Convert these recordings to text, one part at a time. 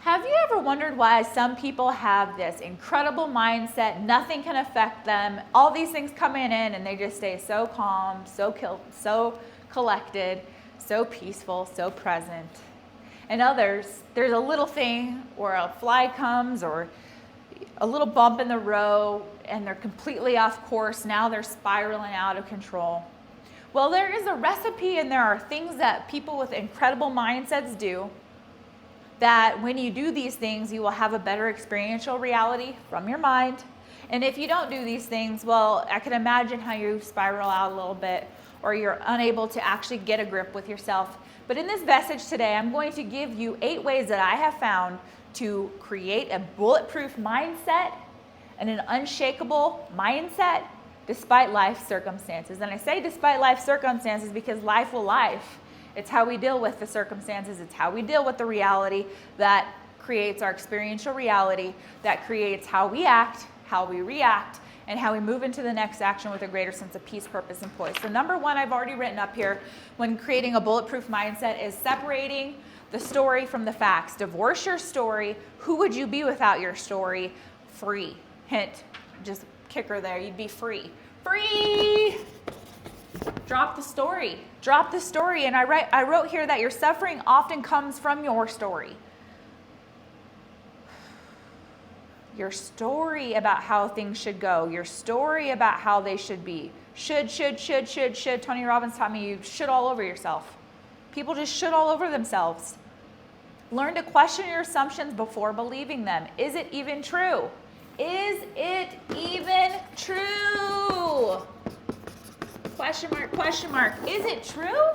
Have you ever wondered why some people have this incredible mindset, nothing can affect them, all these things come in and they just stay so calm, so collected, so peaceful, so present. And others, there's a little thing or a fly comes or a little bump in the road and they're completely off course. Now they're spiraling out of control. Well, there is a recipe and there are things that people with incredible mindsets do that when you do these things, you will have a better experiential reality from your mind. And if you don't do these things, well, I can imagine how you spiral out a little bit or you're unable to actually get a grip with yourself. But in this message today, I'm going to give you 8 ways that I have found to create a bulletproof mindset and an unshakable mindset despite life circumstances. And I say despite life circumstances because life will life. It's how we deal with the circumstances. It's how we deal with the reality that creates our experiential reality, that creates how we act, how we react, and how we move into the next action with a greater sense of peace, purpose, and poise. So number 1, I've already written up here when creating a bulletproof mindset is separating the story from the facts. Divorce your story. Who would you be without your story? Free. Hint, just kicker there, you'd be free. Free! Drop the story. Drop the story. And I wrote here that your suffering often comes from your story. Your story about how things should go. Your story about how they should be. Should. Tony Robbins taught me you should all over yourself. People just should all over themselves. Learn to question your assumptions before believing them. Is it even true? Is it even true? Question mark, question mark. Is it true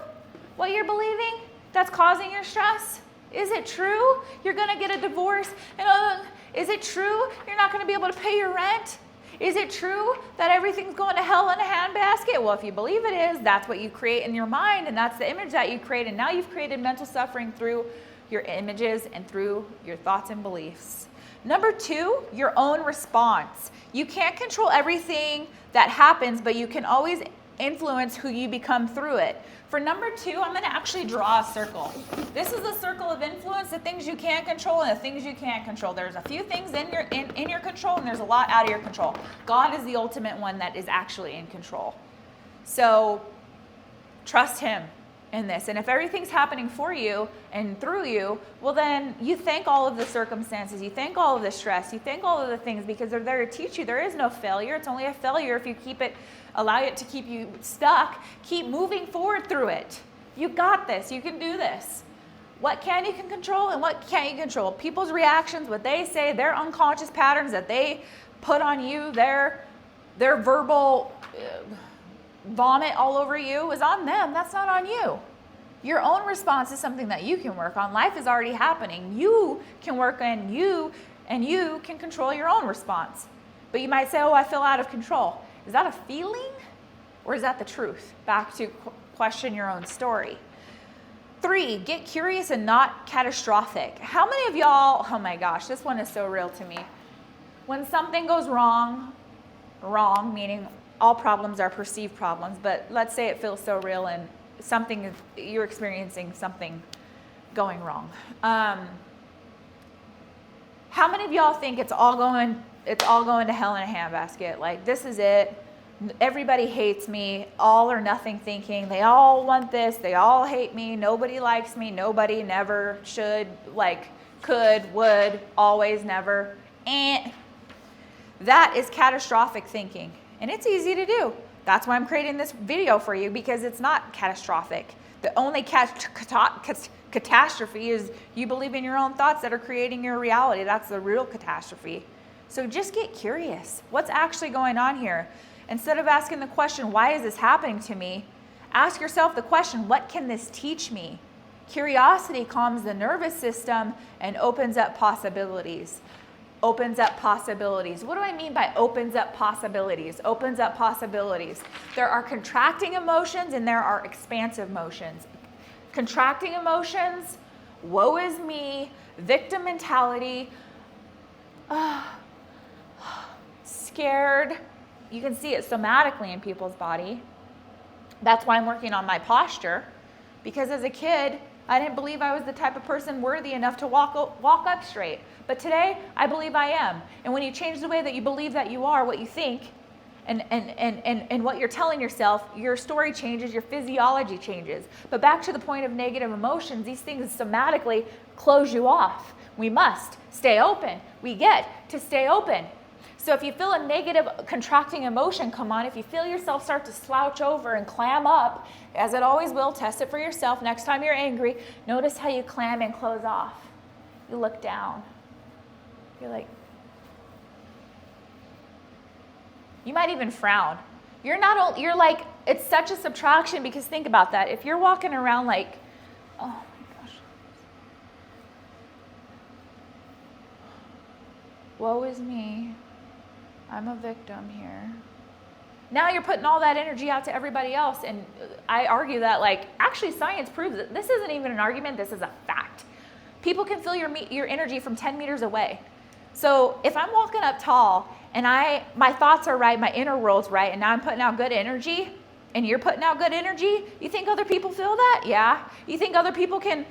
what you're believing that's causing your stress? Is it true you're going to get a divorce? And is it true you're not going to be able to pay your rent? Is it true that everything's going to hell in a handbasket? Well, if you believe it is, that's what you create in your mind, and that's the image that you create. And now you've created mental suffering through your images and through your thoughts and beliefs. Number 2, your own response. You can't control everything that happens, but you can always influence who you become through it. For number 2, I'm going to actually draw a circle. This is a circle of influence, the things you can control and the things you can't control. There's a few things in your control and there's a lot out of your control. God is the ultimate one that is actually in control. So trust him in this. And if everything's happening for you and through you, well then you thank all of the circumstances, you thank all of the stress, you thank all of the things because they're there to teach you. There is no failure. It's only a failure if you allow it to keep you stuck. Keep moving forward through it. You got this. You can do this. What can you control and what can't you control? People's reactions, what they say, their unconscious patterns that they put on you, their verbal vomit all over you is on them. That's not on you. Your own response is something that you can work on. Life is already happening. You can work on you and you can control your own response. But you might say, oh, I feel out of control. Is that a feeling or is that the truth? Back to question your own story. 3, get curious and not catastrophic. How many of y'all, oh my gosh, this one is so real to me. When something goes wrong meaning all problems are perceived problems, but let's say it feels so real and you're experiencing something going wrong. How many of y'all think it's all going to hell in a handbasket? Like, this is it. Everybody hates me. All or nothing thinking. They all want this. They all hate me. Nobody likes me. Nobody, never, should, like, could, would, always, never. That is catastrophic thinking. And it's easy to do. That's why I'm creating this video for you, because it's not catastrophic. The only catastrophe is you believe in your own thoughts that are creating your reality. That's the real catastrophe. So just get curious. What's actually going on here? Instead of asking the question, why is this happening to me? Ask yourself the question, what can this teach me? Curiosity calms the nervous system and opens up possibilities. Opens up possibilities. What do I mean by opens up possibilities? Opens up possibilities. There are contracting emotions and there are expansive emotions. Contracting emotions, woe is me, victim mentality, scared. You can see it somatically in people's body. That's why I'm working on my posture, because as a kid, I didn't believe I was the type of person worthy enough to walk up straight. But today, I believe I am. And when you change the way that you believe that you are, what you think, and what you're telling yourself, your story changes, your physiology changes. But back to the point of negative emotions, these things somatically close you off. We must stay open. We get to stay open. So if you feel a negative contracting emotion come on, if you feel yourself start to slouch over and clam up, as it always will, test it for yourself. Next time you're angry, notice how you clam and close off. You look down. You're like, you might even frown. You're like, it's such a subtraction, because think about that. If you're walking around like, oh my gosh, woe is me, I'm a victim here. Now you're putting all that energy out to everybody else. And I argue that, like, actually science proves it. This isn't even an argument, this is a fact. People can feel your energy from 10 meters away. So if I'm walking up tall and my thoughts are right, my inner world's right, and now I'm putting out good energy, and you're putting out good energy, you think other people feel that? Yeah. You think other people can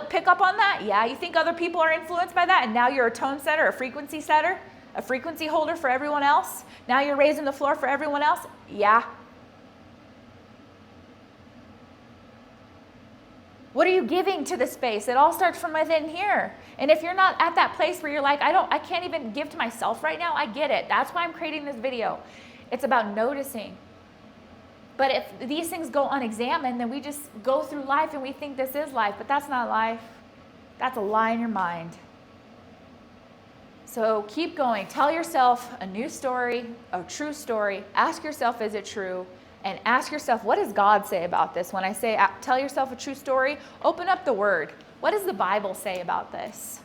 pick up on that? Yeah. You think other people are influenced by that, and now you're a tone setter, a frequency holder for everyone else? Now you're raising the floor for everyone else? Yeah. What are you giving to the space? It all starts from within here. And if you're not at that place where you're like, I can't even give to myself right now, I get it. That's why I'm creating this video. It's about noticing. But if these things go unexamined, then we just go through life and we think this is life, but that's not life. That's a lie in your mind. So keep going. Tell yourself a new story, a true story. Ask yourself, is it true? And ask yourself, what does God say about this? When I say tell yourself a true story, open up the Word. What does the Bible say about this?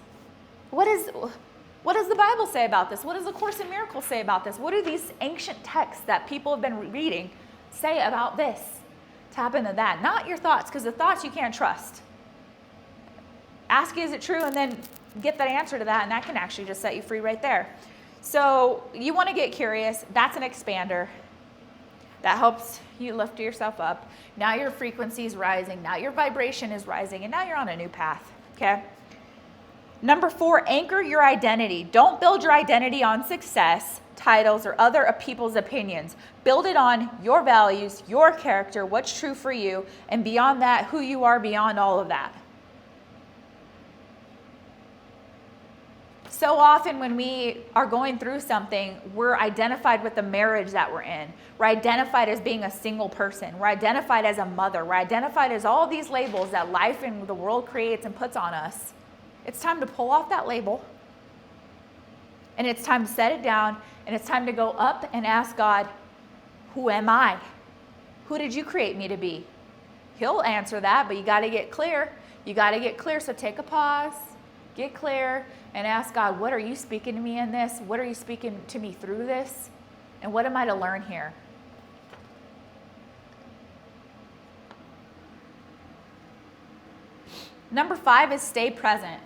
What does the Bible say about this? What does the Course in Miracles say about this? What do these ancient texts that people have been reading say about this? Tap into that. Not your thoughts, because the thoughts you can't trust. Ask, is it true? And then get that answer to that, and that can actually just set you free right there. So you want to get curious. That's an expander. That helps you lift yourself up. Now your frequency is rising. Now your vibration is rising. And now you're on a new path. Okay? Number 4, anchor your identity. Don't build your identity on success, titles, or other people's opinions. Build it on your values, your character, what's true for you, and beyond that, who you are beyond all of that. So often when we are going through something, we're identified with the marriage that we're in. We're identified as being a single person. We're identified as a mother. We're identified as all these labels that life and the world creates and puts on us. It's time to pull off that label. And it's time to set it down. And it's time to go up and ask God, who am I? Who did you create me to be? He'll answer that, but you got to get clear. You got to get clear. So take a pause, get clear, and ask God, what are you speaking to me in this? What are you speaking to me through this? And what am I to learn here? Number 5 is stay present.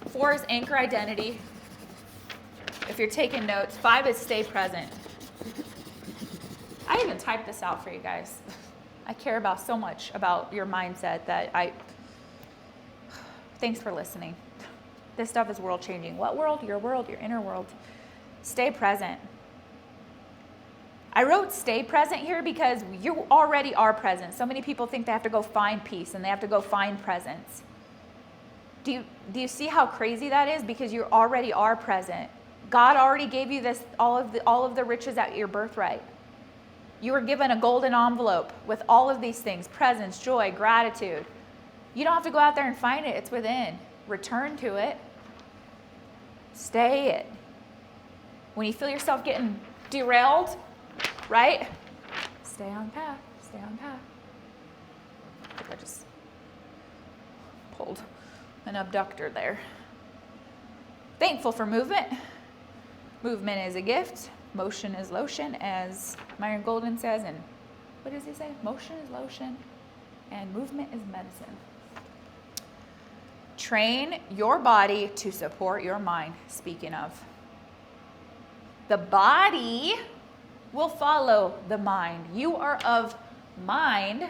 4 is anchor identity. If you're taking notes, 5 is stay present. I even typed this out for you guys. I care about so much about your mindset that thanks for listening. This stuff is world changing. What world? Your inner world. Stay present. I wrote stay present here because you already are present. So many people think they have to go find peace and they have to go find presence. Do you see how crazy that is? Because you already are present. God already gave you this, all of the riches at your birthright. You were given a golden envelope with all of these things: presence, joy, gratitude. You don't have to go out there and find it. It's within. Return to it. Stay it. When you feel yourself getting derailed, right? Stay on path. Stay on path. I think I just pulled an abductor there. Thankful for movement. Movement is a gift. Motion is lotion, as Myron Golden says. And what does he say? Motion is lotion and movement is medicine. Train your body to support your mind. Speaking of, the body will follow the mind. You are of Mind,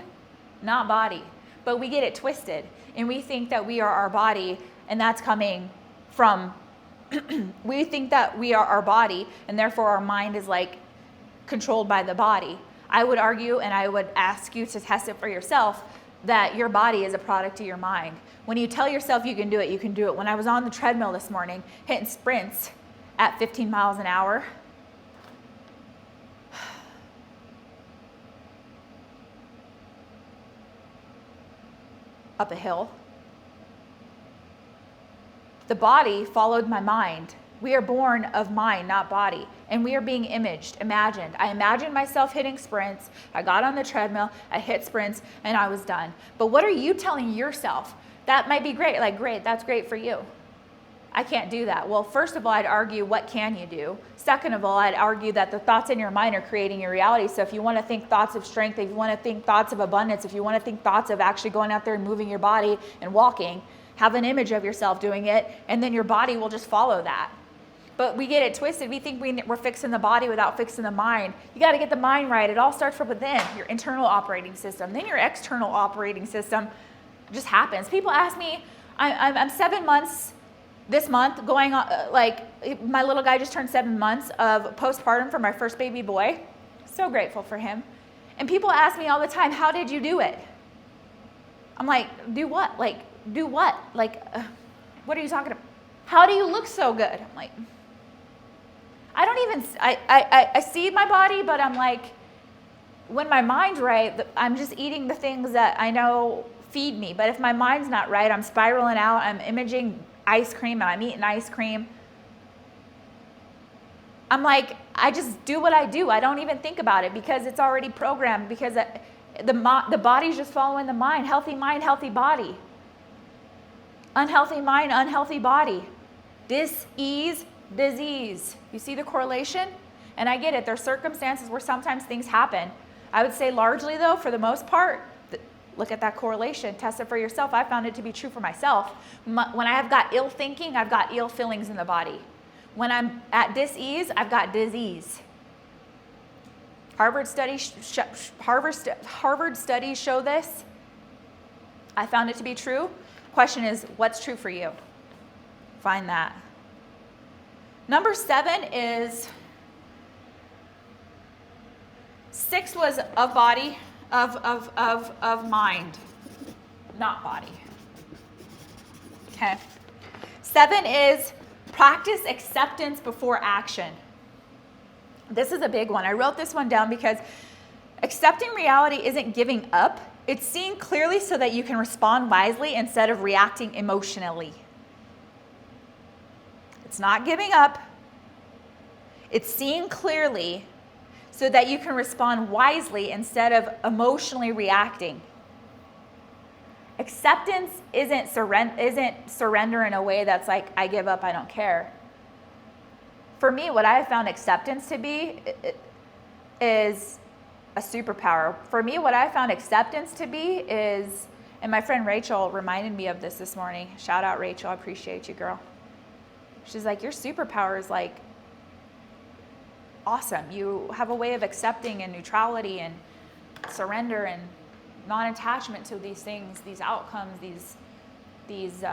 not body. But we get it twisted, and we think that we are our body, and that's coming from, we think that we are our body, and therefore our mind is like controlled by the body. I would argue, and I would ask you to test it for yourself, that your body is a product of your mind. When you tell yourself you can do it, you can do it. When I was on the treadmill this morning, hitting sprints at 15 miles an hour, up a hill, the body followed my mind. We are born of mind, not body. And we are being imaged, imagined. I imagined myself hitting sprints. I got on the treadmill, I hit sprints, and I was done. But what are you telling yourself? That might be great. Like, great, that's great for you. I can't do that. Well, first of all, I'd argue, what can you do? Second of all, I'd argue that the thoughts in your mind are creating your reality. So if you want to think thoughts of strength, if you want to think thoughts of abundance, if you want to think thoughts of actually going out there and moving your body and walking, have an image of yourself doing it, and then your body will just follow that. But we get it twisted. We think we're fixing the body without fixing the mind. You got to get the mind right. It all starts from within, your internal operating system. Then your external operating system just happens. People ask me, I'm 7 months this month going on, like my little guy just turned 7 months of postpartum for my first baby boy. So grateful for him. And people ask me all the time, how did you do it? I'm like, do what? Like, do what? Like, what are you talking about? How do you look so good? I'm like, I don't even, I see my body, but I'm like, when my mind's right, I'm just eating the things that I know feed me. But if my mind's not right, I'm spiraling out, I'm imaging ice cream, and I'm eating ice cream. I'm like, I just do what I do. I don't even think about it because it's already programmed, because the body's just following the mind. Healthy mind, healthy body. Unhealthy mind, unhealthy body. Dis-ease, disease. You see the correlation? And I get it. There's circumstances where sometimes things happen. I would say largely, though, for the most part, look at that correlation. Test it for yourself. I found it to be true for myself. When I have got ill thinking, I've got ill feelings in the body. When I'm at dis-ease, I've got disease. Harvard studies show this. I found it to be true. Question is, what's true for you? Find that. Number 7 is, 6 was of body, of mind, not body. Okay. 7 is practice acceptance before action. This is a big one. I wrote this one down because accepting reality isn't giving up. It's seeing clearly so that you can respond wisely instead of reacting emotionally. It's not giving up. It's seeing clearly so that you can respond wisely instead of emotionally reacting. Acceptance isn't surrender in a way that's like, I give up, I don't care. For me, what I have found acceptance to be is a superpower. For me, what I found acceptance to be is, and my friend Rachel reminded me of this morning. Shout out, Rachel. I appreciate you, girl. She's like, your superpower is like awesome. You have a way of accepting and neutrality and surrender and non-attachment to these things, these outcomes, these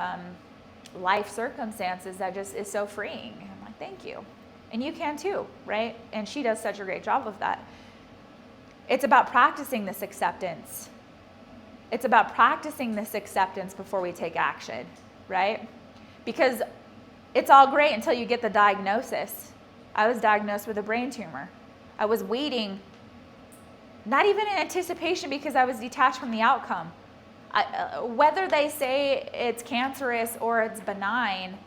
life circumstances that just is so freeing. And I'm like, thank you. And you can too, right? And she does such a great job of that. It's about practicing this acceptance. It's about practicing this acceptance before we take action, right? Because it's all great until you get the diagnosis. I was diagnosed with a brain tumor. I was waiting, not even in anticipation, because I was detached from the outcome. Whether they say it's cancerous or it's benign,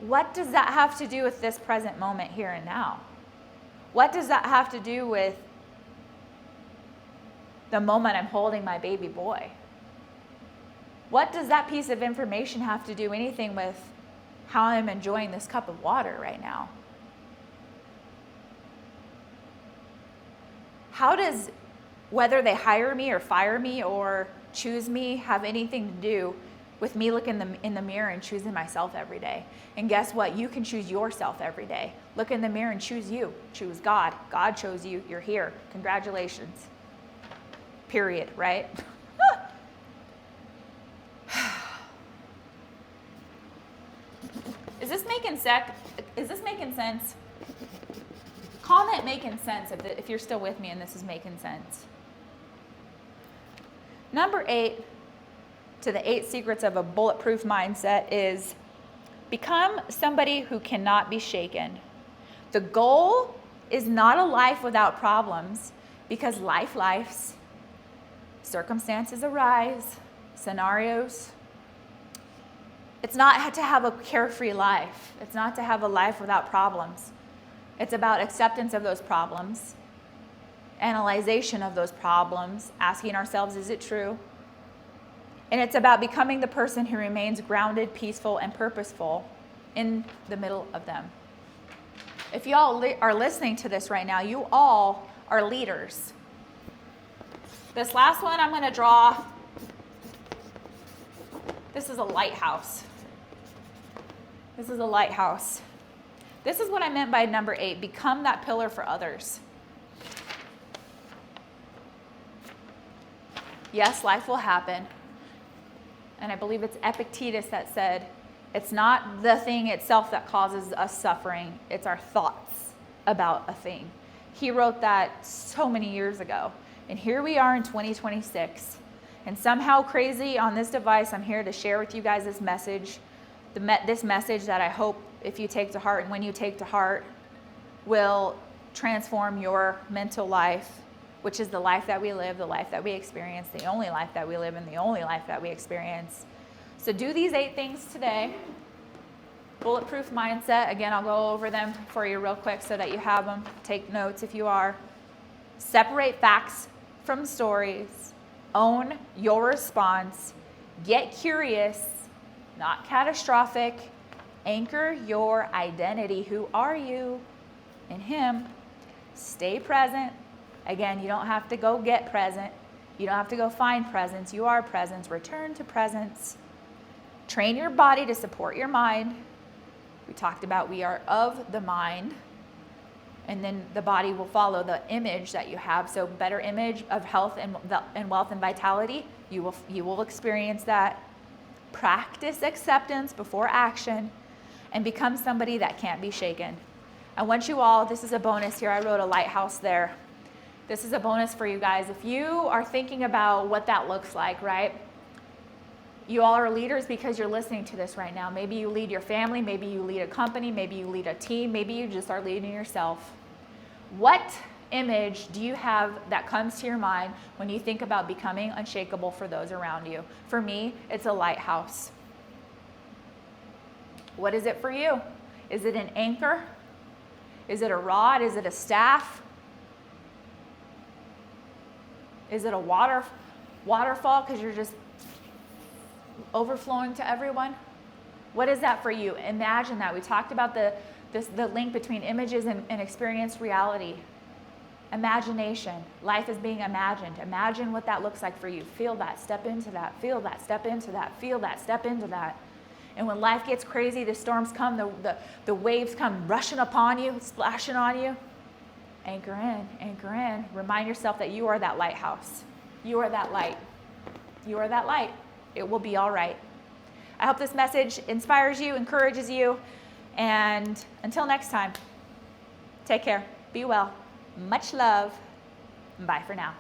what does that have to do with this present moment here and now? What does that have to do with the moment I'm holding my baby boy? What does that piece of information have to do anything with how I'm enjoying this cup of water right now? How does whether they hire me or fire me or choose me have anything to do with me looking in the mirror and choosing myself every day? And guess what? You can choose yourself every day. Look in the mirror and choose you. Choose God. God chose you. You're here. Congratulations. period, right? Is this making sense? Comment making sense if you're still with me and this is making sense. Number 8 to the 8 secrets of a bulletproof mindset is become somebody who cannot be shaken. The goal is not a life without problems, because life's, circumstances arise, scenarios. It's not to have a carefree life. It's not to have a life without problems. It's about acceptance of those problems, analyzation of those problems, asking ourselves, is it true? And it's about becoming the person who remains grounded, peaceful, and purposeful in the middle of them. If y'all are listening to this right now, you all are leaders. This last one I'm going to draw, this is a lighthouse. This is a lighthouse. This is what I meant by number 8, become that pillar for others. Yes, life will happen. And I believe it's Epictetus that said, it's not the thing itself that causes us suffering, it's our thoughts about a thing. He wrote that so many years ago. And here we are in 2026. And somehow crazy on this device, I'm here to share with you guys this message. This message that I hope if you take to heart and when you take to heart will transform your mental life, which is the life that we live, the life that we experience, the only life that we live, and the only life that we experience. So do these 8 things today. Bulletproof mindset. Again, I'll go over them for you real quick so that you have them. Take notes if you are. Separate facts from stories. Own your response. Get curious, not catastrophic. Anchor your identity. Who are you in Him? Stay present. Again, you don't have to go get present. You don't have to go find presence. You are presence. Return to presence. Train your body to support your mind. We talked about we are of the mind. And then the body will follow the image that you have. So better image of health and wealth and vitality. You will experience that. Practice acceptance before action and become somebody that can't be shaken. I want you all, this is a bonus here. I wrote a lighthouse there. This is a bonus for you guys. If you are thinking about what that looks like, right? You all are leaders because you're listening to this right now. Maybe you lead your family. Maybe you lead a company. Maybe you lead a team. Maybe you just are leading yourself. What image do you have that comes to your mind when you think about becoming unshakable for those around you? For me, it's a lighthouse. What is it for you? Is it an anchor? Is it a rod? Is it a staff? Is it a waterfall because you're just overflowing to everyone? What is that for you? Imagine that. We talked about the link between images and experienced reality. Imagination. Life is being imagined. Imagine what that looks like for you. Feel that. Step into that. Feel that. Step into that. Feel that. Step into that. And when life gets crazy, the storms come, the waves come rushing upon you, splashing on you. Anchor in, anchor in. Remind yourself that you are that lighthouse. You are that light. You are that light. It will be all right. I hope this message inspires you, encourages you, and until next time, take care. Be well. Much love. Bye for now.